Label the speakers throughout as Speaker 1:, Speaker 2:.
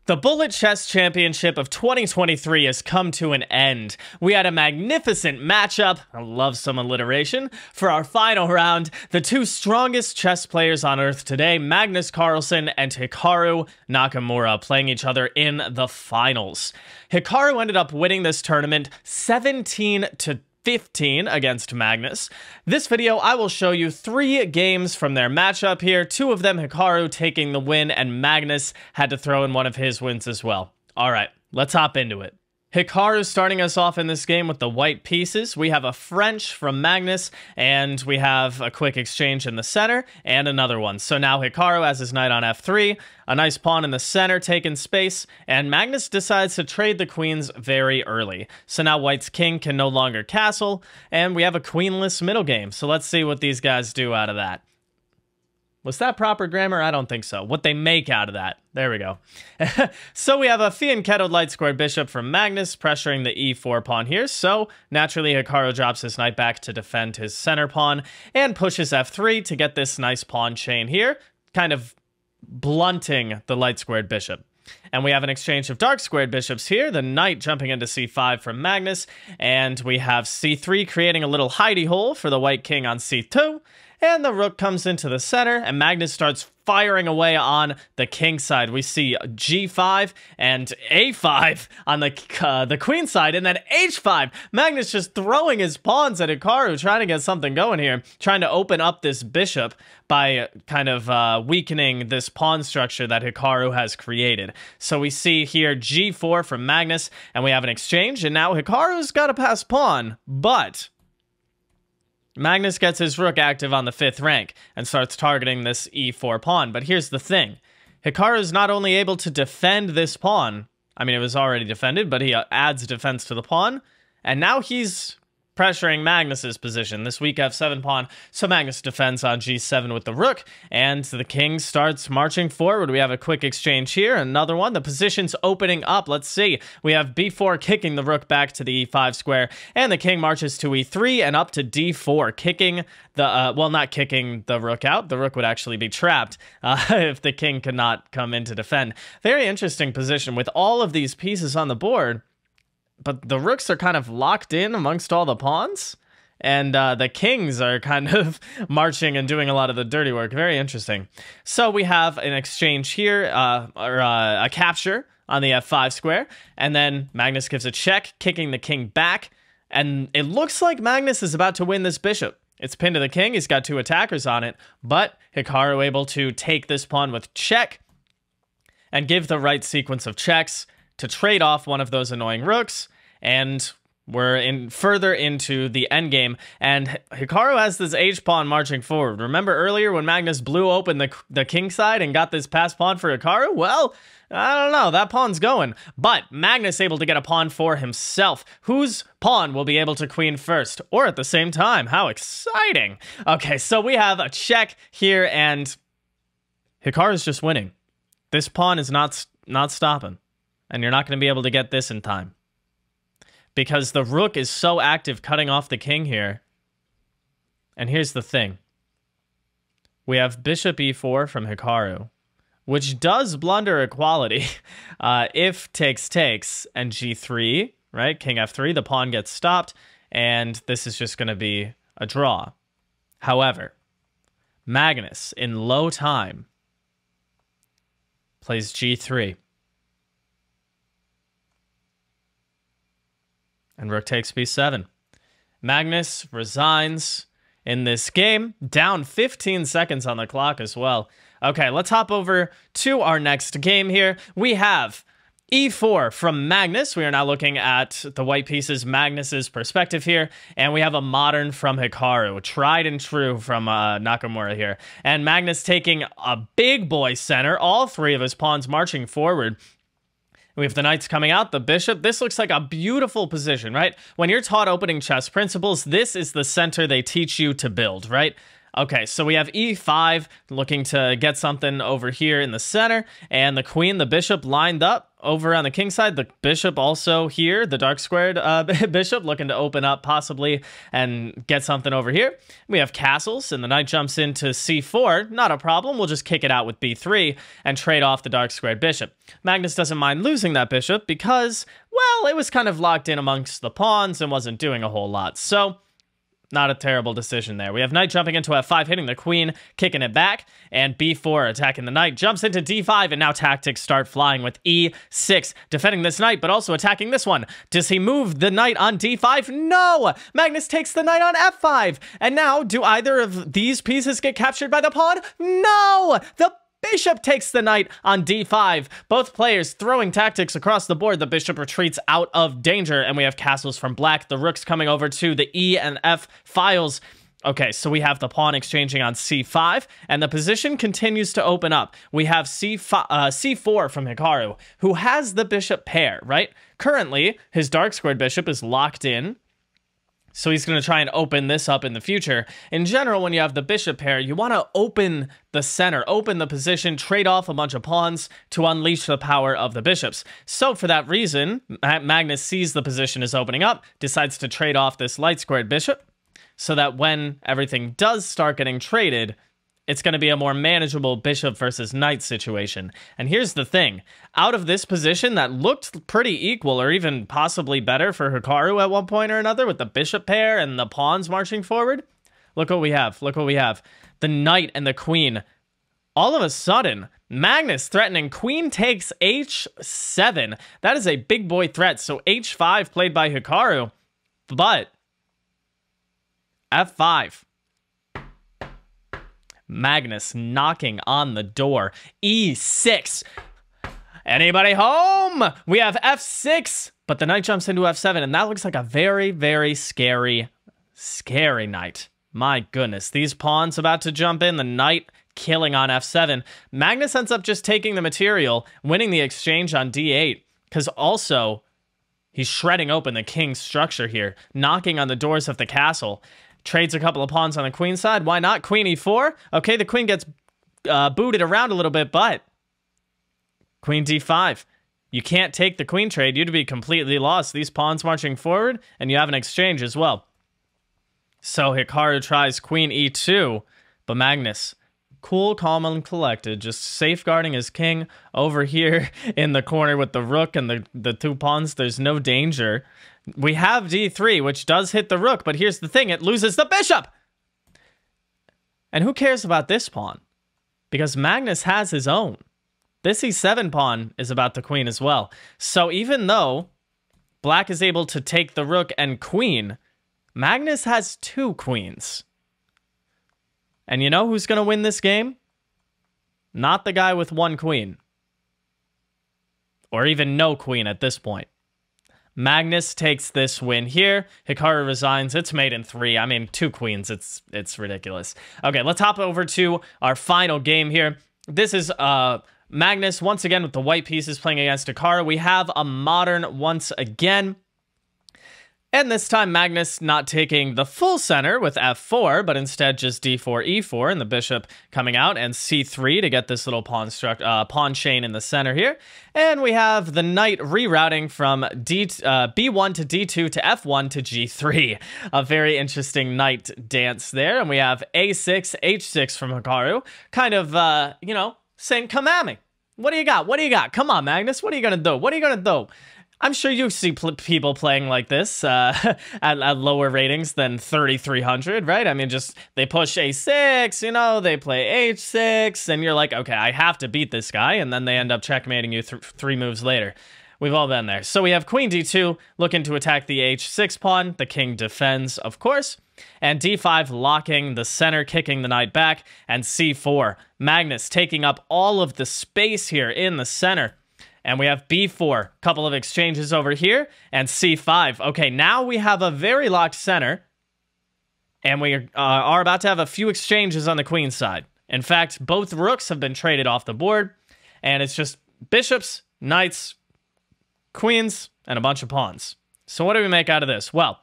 Speaker 1: The Bullet Chess Championship of 2023 has come to an end. We had a magnificent matchup, I love some alliteration, for our final round. The two strongest chess players on Earth today, Magnus Carlsen and Hikaru Nakamura, playing each other in the finals. Hikaru ended up winning this tournament 17-15 against Magnus. This video, I will show you 3 games from their matchup here. 2 of them Hikaru taking the win, and Magnus had to throw in one of his wins as well. All right, let's hop into it. Hikaru starting us off in this game with the white pieces. We have a French from Magnus, and we have a quick exchange in the center, and another one. So now Hikaru has his knight on f3, a nice pawn in the center taking space, and Magnus decides to trade the queens very early. So now white's king can no longer castle, and we have a queenless middle game. So let's see what these guys do out of that. Was that proper grammar? I don't think so. What they make out of that. There we go. So we have a fianchettoed light squared bishop from Magnus, pressuring the e4 pawn here. So naturally, Hikaru drops his knight back to defend his center pawn and pushes f3 to get this nice pawn chain here, kind of blunting the light squared bishop. And we have an exchange of dark squared bishops here, the knight jumping into c5 from Magnus, and we have c3 creating a little hidey hole for the white king on c2. And the rook comes into the center, and Magnus starts firing away on the king side. We see g5 and a5 on the queen side, and then h5. Magnus just throwing his pawns at Hikaru, trying to get something going here, trying to open up this bishop by kind of weakening this pawn structure that Hikaru has created. So we see here g4 from Magnus, and we have an exchange, and now Hikaru's got a pass pawn, but Magnus gets his rook active on the 5th rank and starts targeting this e4 pawn. But here's the thing. Hikaru is not only able to defend this pawn, I mean, it was already defended, but he adds defense to the pawn, and now he's pressuring Magnus's position. This weak f7 pawn, so Magnus defends on g7 with the rook, and the king starts marching forward. We have a quick exchange here, another one. The position's opening up. Let's see. We have b4 kicking the rook back to the e5 square, and the king marches to e3 and up to d4, kicking the, well, not kicking the rook out. The rook would actually be trapped if the king could not come in to defend. Very interesting position with all of these pieces on the board. But the rooks are kind of locked in amongst all the pawns, and the kings are kind of marching and doing a lot of the dirty work. Very interesting. So we have an exchange here, or a capture on the f5 square, and then Magnus gives a check, kicking the king back, and it looks like Magnus is about to win this bishop. It's pinned to the king. He's got 2 attackers on it, but Hikaru able to take this pawn with check and give the right sequence of checks to trade off one of those annoying rooks, and we're further into the endgame, and Hikaru has this h-pawn marching forward. Remember earlier when Magnus blew open the king side and got this pass pawn for Hikaru? Well, I don't know, that pawn's going. But Magnus able to get a pawn for himself. Whose pawn will be able to queen first, or at the same time? How exciting! Okay, so we have a check here, and Hikaru's just winning. This pawn is not stopping. And you're not going to be able to get this in time, because the rook is so active cutting off the king here. And here's the thing. We have bishop e4 from Hikaru, which does blunder equality. If takes, and g3, right? King f3, the pawn gets stopped, and this is just going to be a draw. However, Magnus, in low time, plays g3. And rook takes b7. Magnus resigns in this game, down 15 seconds on the clock as well. Okay, let's hop over to our next game here. We have e4 from Magnus. We are now looking at the white pieces, Magnus's perspective here, and we have a modern from Hikaru, tried and true from Nakamura here. And Magnus taking a big boy center, all 3 of his pawns marching forward. We have the knights coming out, the bishop. This looks like a beautiful position, right? When you're taught opening chess principles, this is the center they teach you to build, right? Okay, so we have e5 looking to get something over here in the center, and the queen, the bishop lined up over on the king side. The bishop also here, the dark squared bishop looking to open up possibly and get something over here. We have castles, and the knight jumps into c4. Not a problem. We'll just kick it out with b3 and trade off the dark squared bishop. Magnus doesn't mind losing that bishop because, well, it was kind of locked in amongst the pawns and wasn't doing a whole lot. So not a terrible decision there. We have knight jumping into f5, hitting the queen, kicking it back, and b4 attacking the knight, jumps into d5, and now tactics start flying with e6, defending this knight, but also attacking this one. Does he move the knight on d5? No! Magnus takes the knight on f5, and now, do either of these pieces get captured by the pawn? No! The bishop takes the knight on d5. Both players throwing tactics across the board. The bishop retreats out of danger, and we have castles from black. The rook's coming over to the e and f files. Okay, so we have the pawn exchanging on c5, and the position continues to open up. We have c4 from Hikaru, who has the bishop pair, right? Currently, his dark squared bishop is locked in, so he's going to try and open this up in the future. In general, when you have the bishop pair, you want to open the center, open the position, trade off a bunch of pawns to unleash the power of the bishops. So for that reason, Magnus sees the position is opening up, decides to trade off this light squared bishop, so that when everything does start getting traded, it's going to be a more manageable bishop versus knight situation. And here's the thing. Out of this position that looked pretty equal, or even possibly better for Hikaru at one point or another, with the bishop pair and the pawns marching forward, look what we have. Look what we have. The knight and the queen. All of a sudden, Magnus threatening queen takes h7. That is a big boy threat. So h5 played by Hikaru, but f5. Magnus knocking on the door. E6. Anybody home? We have f6, but the knight jumps into f7, and that looks like a very, very scary knight. My goodness, these pawns about to jump in, the knight killing on f7. Magnus ends up just taking the material, winning the exchange on d8, because also he's shredding open the king's structure here, knocking on the doors of the castle. Trades a couple of pawns on the queen side. Why not? Queen e4. Okay, the queen gets booted around a little bit, but queen d5. You can't take the queen trade. You'd be completely lost. These pawns marching forward, and you have an exchange as well. So Hikaru tries queen e2, but Magnus, cool, calm, and collected, just safeguarding his king over here in the corner with the rook and the two pawns. There's no danger. We have d3, which does hit the rook, but here's the thing, it loses the bishop! And who cares about this pawn? Because Magnus has his own. This e7 pawn is about the queen as well. So even though black is able to take the rook and queen, Magnus has two queens. And you know who's going to win this game? Not the guy with one queen. Or even no queen at this point. Magnus takes this win here. Hikaru resigns. It's mate in 3. I mean, 2 queens. It's ridiculous. Okay, let's hop over to our final game here. This is Magnus, once again, with the white pieces playing against Hikaru. We have a modern once again. And this time, Magnus not taking the full center with f4, but instead just d4, e4, and the bishop coming out, and c3 to get this little pawn chain in the center here. And we have the knight rerouting from b1 to d2 to f1 to g3. A very interesting knight dance there. And we have a6, h6 from Hikaru, kind of, you know, saying, come at me. What do you got? What do you got? Come on, Magnus. What are you going to do? What are you going to do? I'm sure you see people playing like this at lower ratings than 3,300, right? I mean, just they push a6, you know, they play h6, and you're like, okay, I have to beat this guy, and then they end up checkmating you 3 moves later. We've all been there. So we have queen d2 looking to attack the h6 pawn. The king defends, of course. And d5 locking the center, kicking the knight back. And c4, Magnus taking up all of the space here in the center. And we have b4, couple of exchanges over here, and c5. Okay, now we have a very locked center, and we are about to have a few exchanges on the queen side. In fact, both rooks have been traded off the board, and it's just bishops, knights, queens, and a bunch of pawns. So what do we make out of this? Well,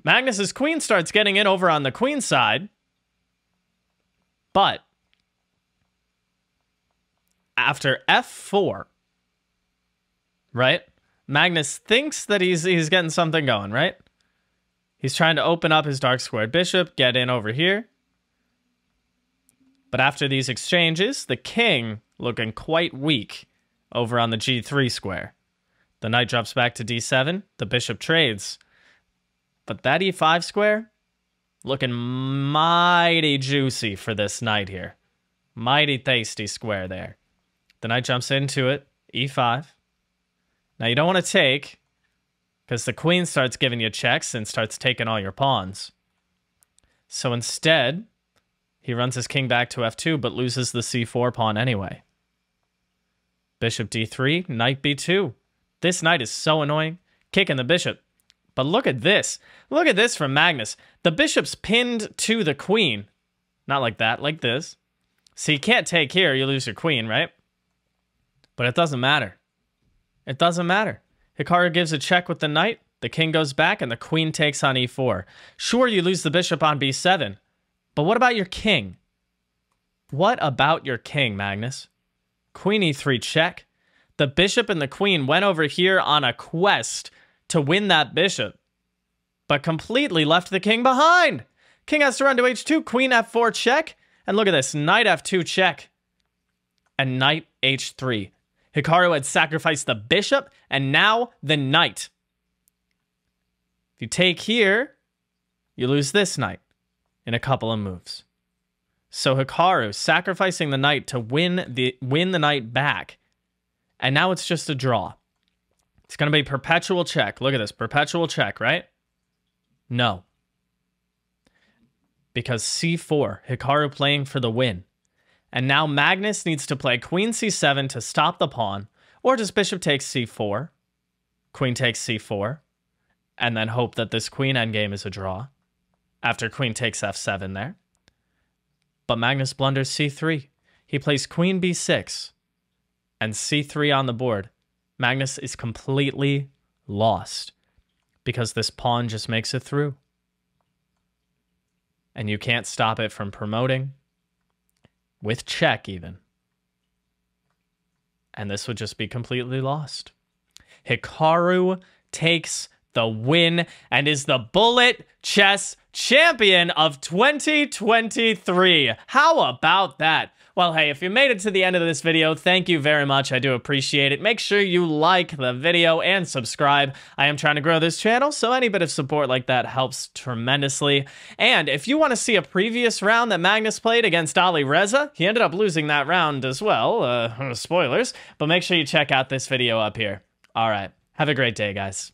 Speaker 1: Magnus's queen starts getting in over on the queen side, But after f4, right? Magnus thinks that he's getting something going, right? He's trying to open up his dark squared bishop, get in over here. But after these exchanges, the king looking quite weak over on the g3 square. The knight drops back to d7. The bishop trades. But that e5 square looking mighty juicy for this knight here. Mighty tasty square there. The knight jumps into it. e5. Now you don't want to take, because the queen starts giving you checks and starts taking all your pawns. So instead, he runs his king back to f2, but loses the c4 pawn anyway. Bishop d3, knight b2. This knight is so annoying, kicking the bishop. But look at this. Look at this from Magnus. The bishop's pinned to the queen. Not like that, like this. So you can't take here, you lose your queen, right? But it doesn't matter. It doesn't matter. Hikaru gives a check with the knight, the king goes back, and the queen takes on e4. Sure, you lose the bishop on b7, but what about your king? What about your king, Magnus? Queen e3 check. The bishop and the queen went over here on a quest to win that bishop, but completely left the king behind. King has to run to h2, queen f4 check, and look at this, knight f2 check, and knight h3. Hikaru had sacrificed the bishop, and now the knight. If you take here, you lose this knight in a couple of moves. So Hikaru sacrificing the knight to win the knight back, and now it's just a draw. It's going to be perpetual check. Look at this, perpetual check, right? No. Because c4, Hikaru playing for the win. And now Magnus needs to play queen c7 to stop the pawn, or does bishop take c4, queen takes c4, and then hope that this queen endgame is a draw, after queen takes f7 there. But Magnus blunders c3. He plays queen b6, and c3 on the board. Magnus is completely lost, because this pawn just makes it through. And you can't stop it from promoting. With check, even. And this would just be completely lost. Hikaru takes the win and is the bullet chess champion of 2023. How about that? Well, hey, if you made it to the end of this video, thank you very much. I do appreciate it. Make sure you like the video and subscribe. I am trying to grow this channel, so any bit of support like that helps tremendously. And if you want to see a previous round that Magnus played against Ali Reza, he ended up losing that round as well. Spoilers. But make sure you check out this video up here. All right. Have a great day, guys.